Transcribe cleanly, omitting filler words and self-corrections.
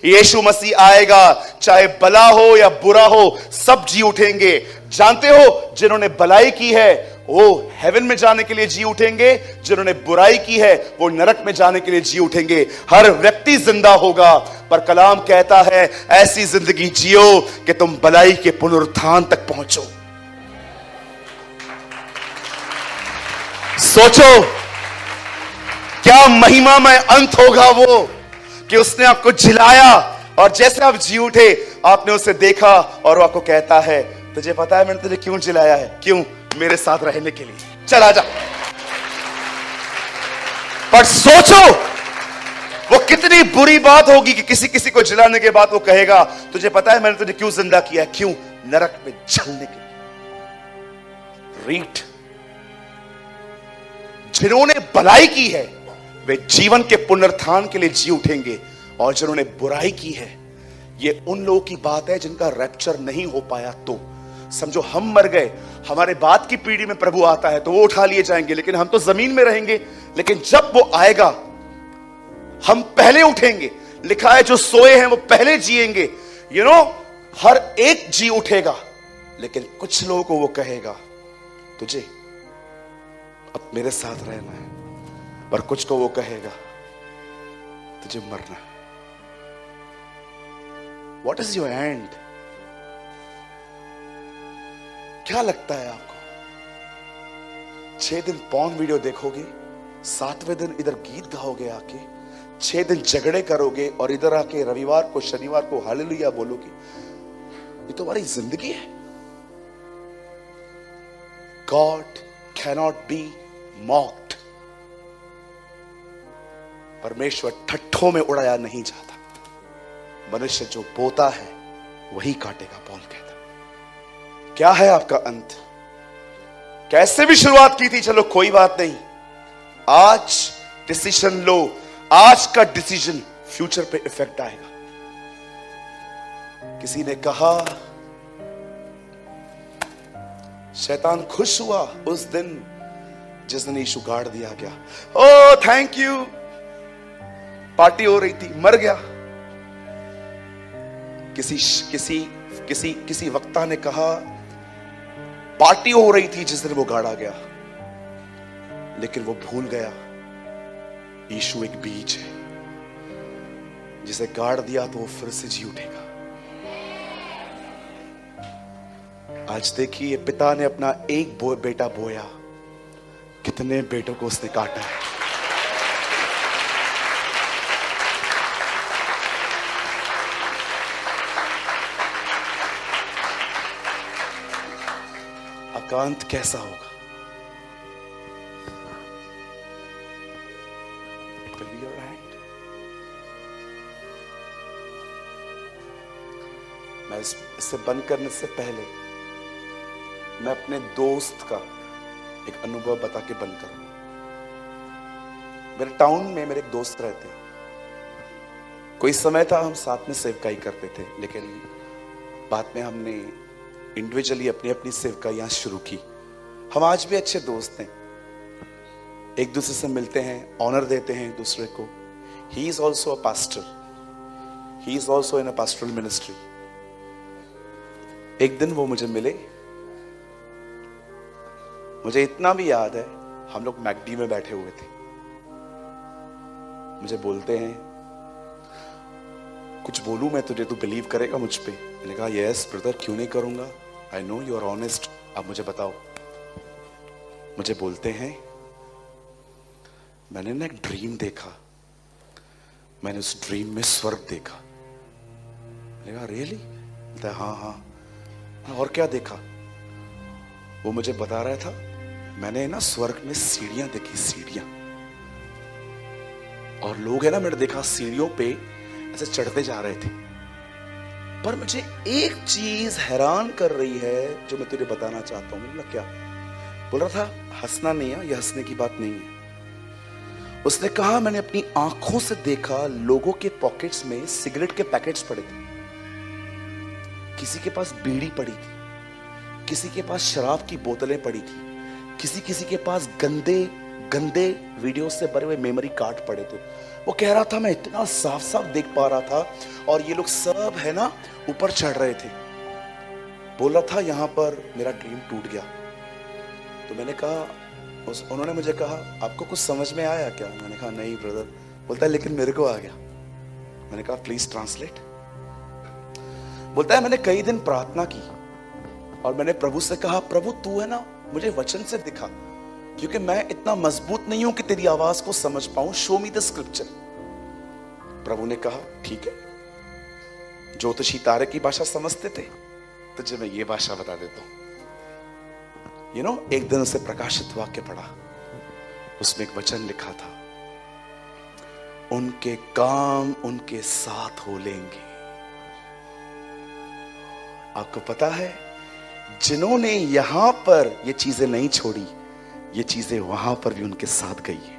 यीशु मसीह आएगा, चाहे भला हो या बुरा हो, सब जी उठेंगे। जानते हो, जिन्होंने भलाई की है वो हेवन में जाने के लिए जी उठेंगे, जिन्होंने बुराई की है वो नरक में जाने के लिए जी उठेंगे। हर व्यक्ति जिंदा होगा, पर कलाम कहता है ऐसी जिंदगी जियो कि तुम भलाई के पुनरुत्थान तक पहुंचो। सोचो क्या महिमामय अंत होगा वो, कि उसने आपको जिलाया और जैसे आप जी उठे आपने उसे देखा और वो आपको कहता है तुझे पता है मैंने तुझे क्यों जिलाया है? क्यों? मेरे साथ रहने के लिए। चला जा। पर सोचो वो कितनी बुरी बात होगी कि किसी किसी को जिलाने के बाद वो कहेगा तुझे पता है मैंने तुझे क्यों जिंदा किया है? क्यों? नरक में जलने के लिए। रीट, जिन्होंने भलाई की है वे जीवन के पुनरुत्थान के लिए जी उठेंगे, और जिन्होंने बुराई की है ये उन लोगों की बात है जिनका रैप्चर नहीं हो पाया। तो समझो हम मर गए, हमारे बाद की पीढ़ी में प्रभु आता है तो वो उठा लिए जाएंगे, लेकिन हम तो जमीन में रहेंगे। लेकिन जब वो आएगा हम पहले उठेंगे। लिखा है जो सोए हैं वो पहले जिएंगे। हर एक जी उठेगा, लेकिन कुछ लोगों को वो कहेगा तुझे अब मेरे साथ रहना है, पर कुछ को वो कहेगा तुझे मरना है। What is your end? क्या लगता है आपको? 6 दिन पॉर्न वीडियो देखोगे, 7वें दिन इधर गीत गाओगे आके, 6 दिन झगड़े करोगे और इधर आके रविवार को शनिवार को हालेलुया बोलोगे। ये तो हमारी जिंदगी है। God cannot be mocked. परमेश्वर ठट्ठों में उड़ाया नहीं जाता। मनुष्य जो बोता है वही काटेगा, पौल कहता। क्या है आपका अंत? कैसे भी शुरुआत की थी, चलो कोई बात नहीं, आज डिसीजन लो। आज का डिसीजन फ्यूचर पे इफेक्ट आएगा। किसी ने कहा शैतान खुश हुआ उस दिन जिस दिन यीशु गाड़ दिया गया। ओ थैंक यू, पार्टी हो रही थी, मर गया। किसी वक्ता ने कहा पार्टी हो रही थी जिस दिन वो गाड़ा गया, लेकिन वो भूल गया यीशु एक बीज है, जिसे गाड़ दिया तो वो फिर से जी उठेगा। आज देखिए पिता ने अपना एक बेटा बोया, कितने बेटों को उसने काटा है। एकांत कैसा होगा? It will be your hand. मैं इससे बंद करने से पहले मैं अपने दोस्त का एक अनुभव बता के बंद करूंगा। मेरे टाउन में मेरे एक दोस्त रहते हैं। कोई समय था हम साथ में सेवकाई करते थे, लेकिन बाद में हमने इंडिविजुअली अपनी अपनी सेवकाइयां शुरू की। हम आज भी अच्छे दोस्त हैं, एक दूसरे से मिलते हैं, ऑनर देते हैं एक दूसरे को। He is also a pastor, he is also in a pastoral ministry. एक दिन वो मुझे मिले, मुझे इतना भी याद है हम लोग मैकडी में बैठे हुए थे। मुझे बोलते हैं कुछ बोलूं मैं तुझे, तू बिलीव करेगा मुझ पे? मैंने कहा यस ब्रदर, क्यों नहीं करूंगा, I know you are honest, अब मुझे बताओ। मुझे बोलते हैं मैंने ना एक ड्रीम देखा, मैंने उस ड्रीम में स्वर्ग देखा। मैंने कहा रियली? बोलता है हाँ हाँ। और क्या देखा? वो मुझे बता रहा था मैंने ना स्वर्ग में सीढ़ियां देखी, सीढ़ियां, और लोग है ना, मैंने देखा सीढ़ियों पे ऐसे चढ़ते जा रहे थे। पर मुझे एक चीज हैरान कर रही है जो मैं तुझे बताना चाहता हूं। मतलब क्या बोल रहा था? हंसना नहीं है, यह हंसने की बात नहीं है। उसने कहा मैंने अपनी आंखों से देखा लोगों के पॉकेट्स में सिगरेट के पैकेट्स पड़े थे, किसी के पास बीड़ी पड़ी थी, किसी के पास शराब की बोतलें पड़ी थी, किसी के पास गंदे गंदे वीडियो से भरे हुए मेमोरी कार्ड पड़े थे। वो कह रहा था मैं इतना साफ साफ देख पा रहा था, और ये लोग सब है ना ऊपर चढ़ रहे थे। बोल रहा था यहां पर मेरा ड्रीम टूट गया। तो मैंने कहा, उन्होंने मुझे कहा आपको कुछ समझ में आया क्या? मैंने कहा नहीं ब्रदर। बोलता है लेकिन मेरे को आ गया। मैंने कहा प्लीज ट्रांसलेट। बोलता है मैंने कई दिन प्रार्थना की और मैंने प्रभु से कहा प्रभु तू है ना मुझे वचन से दिखा, क्योंकि मैं इतना मजबूत नहीं हूं कि तेरी आवाज को समझ पाऊं। Show me the scripture. प्रभु ने कहा ठीक है, ज्योतिषी तारे की भाषा समझते थे, तुझे मैं ये भाषा बता देता हूं। एक दिन उसे प्रकाशित वाक्य पढ़ा, उसमें एक वचन लिखा था, उनके काम उनके साथ हो लेंगे। आपको पता है जिन्होंने यहां पर ये चीजें नहीं छोड़ी, ये चीजें वहां पर भी उनके साथ गई है।